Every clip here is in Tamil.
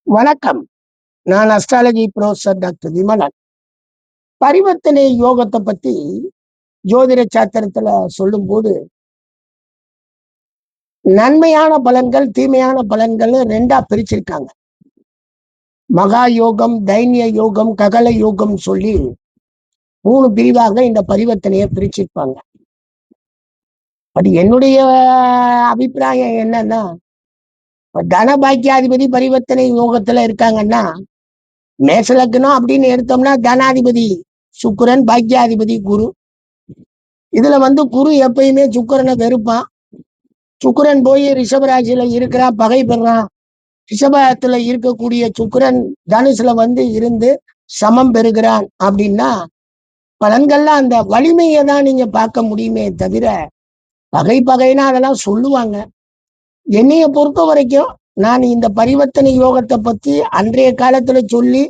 வணக்கம். நான் அஸ்ட்ராலஜி புரொஃபசர் டாக்டர் விமலன். பரிவர்த்தனை யோகத்தை பத்தி ஜோதிட சாத்திரத்துல சொல்லும்போது, நன்மையான பலன்கள், தீமையான பலன்கள்னு 2ஆ பிரிச்சிருக்காங்க. மகா யோகம், தைன்ய யோகம், ககல யோகம் சொல்லி 3 பிரிவாக இந்த பரிவர்த்தனைய பிரிச்சிருப்பாங்க. அது என்னுடைய அபிப்பிராயம் என்னன்னா, தன பாக்கியாதிபதி பரிவர்த்தனை யோகத்துல இருக்காங்கன்னா, மேஷ லக்னம் அப்படின்னு எடுத்தோம்னா தனாதிபதி சுக்கிரன், பாக்கியாதிபதி குரு. இதுல குரு எப்பயுமே சுக்கிரனை வெறுப்பான். சுக்கிரன் போய் ரிஷபராசியில இருக்கிறான், பகை பெறான். ரிஷபத்துல இருக்கக்கூடிய சுக்கிரன் தனுசுல இருந்து சமம் பெறுகிறான் அப்படின்னா, பலன்கள்லாம் அந்த வலிமையை தான் நீங்க பார்க்க முடியுமே தவிர, பகைனா அதெல்லாம் சொல்லுவாங்க. என்னைய பொறுத்த வரைக்கும் நான் இந்த பரிவர்த்தனை யோகத்தை பத்தி அன்றைய காலத்துல சொல்லி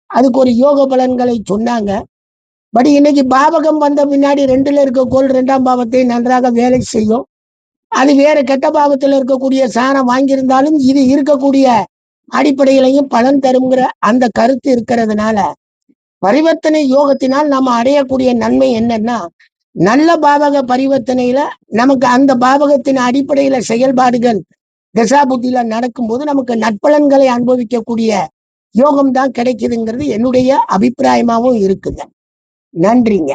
அதுக்கு ஒரு யோக பலன்களை சொன்னாங்க. பட் இன்னைக்கு பாவகம் வந்த பின்னாடி 2ல இருக்க கோள் 2ஆம் பாவத்தை நன்றாக வேலை செய்யும். அது வேற கெட்ட பாவத்துல இருக்கக்கூடிய சாணம் வாங்கியிருந்தாலும் இது இருக்கக்கூடிய அடிப்படையிலையும் பலன் தருங்கிற அந்த கருத்து இருக்கிறதுனால, பரிவர்த்தனை யோகத்தினால் நம்ம அடையக்கூடிய நன்மை என்னன்னா, நல்ல பாவக பரிவர்த்தனையில நமக்கு அந்த பாவகத்தின் அடிப்படையில செயல்பாடுகள் தசாபுத்தியில நடக்கும்போது நமக்கு நற்பலன்களை அனுபவிக்கக்கூடிய யோகம் தான் கிடைக்குதுங்கிறது என்னுடைய அபிப்பிராயமாவும் இருக்குங்க. நன்றிங்க.